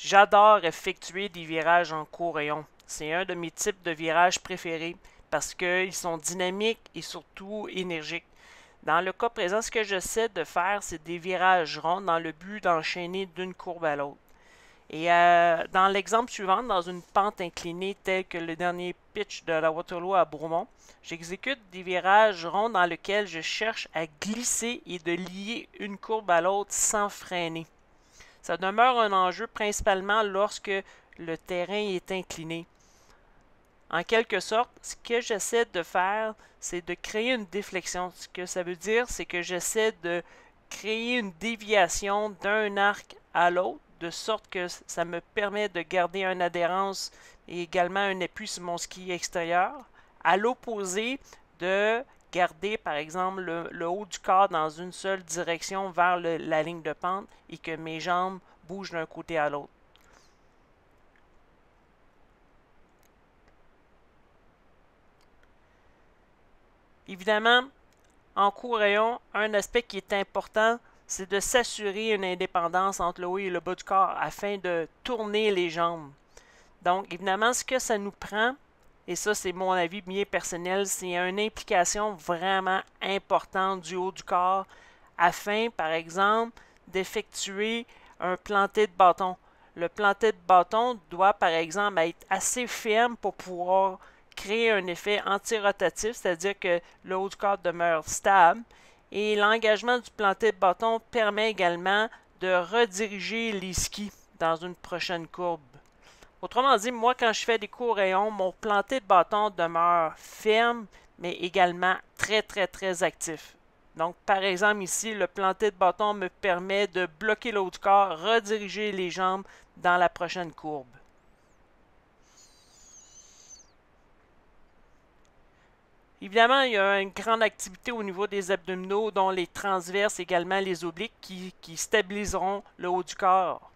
J'adore effectuer des virages en court rayon. C'est un de mes types de virages préférés parce qu'ils sont dynamiques et surtout énergiques. Dans le cas présent, ce que j'essaie de faire, c'est des virages ronds dans le but d'enchaîner d'une courbe à l'autre. Et dans l'exemple suivant, dans une pente inclinée telle que le dernier pitch de la Waterloo à Bromont, j'exécute des virages ronds dans lesquels je cherche à glisser et de lier une courbe à l'autre sans freiner. Ça demeure un enjeu principalement lorsque le terrain est incliné. En quelque sorte, ce que j'essaie de faire, c'est de créer une déflexion. Ce que ça veut dire, c'est que j'essaie de créer une déviation d'un arc à l'autre, de sorte que ça me permet de garder une adhérence et également un appui sur mon ski extérieur. À l'opposé, de garder par exemple le haut du corps dans une seule direction vers la ligne de pente et que mes jambes bougent d'un côté à l'autre. Évidemment, en court rayon, un aspect qui est important, c'est de s'assurer une indépendance entre le haut et le bas du corps afin de tourner les jambes. Donc, évidemment, ce que ça nous prend, et ça c'est mon avis bien personnel, c'est une implication vraiment importante du haut du corps afin, par exemple, d'effectuer un planté de bâton. Le planté de bâton doit, par exemple, être assez ferme pour pouvoir créer un effet antirotatif, c'est-à-dire que le haut du corps demeure stable. Et l'engagement du planté de bâton permet également de rediriger les skis dans une prochaine courbe. Autrement dit, moi, quand je fais des courts rayons, mon planté de bâton demeure ferme, mais également très actif. Donc, par exemple, ici, le planté de bâton me permet de bloquer le haut du corps, rediriger les jambes dans la prochaine courbe. Évidemment, il y a une grande activité au niveau des abdominaux, dont les transverses, également les obliques, qui stabiliseront le haut du corps.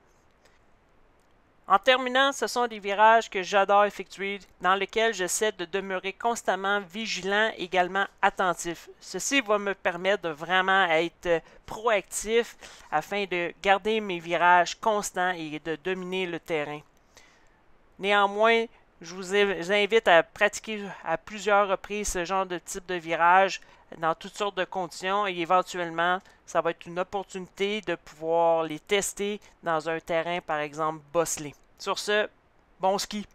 En terminant, ce sont des virages que j'adore effectuer, dans lesquels j'essaie de demeurer constamment vigilant, également attentif. Ceci va me permettre de vraiment être proactif afin de garder mes virages constants et de dominer le terrain. Néanmoins, je vous invite à pratiquer à plusieurs reprises ce genre de type de virage dans toutes sortes de conditions et éventuellement, ça va être une opportunité de pouvoir les tester dans un terrain, par exemple, bosselé. Sur ce, bon ski!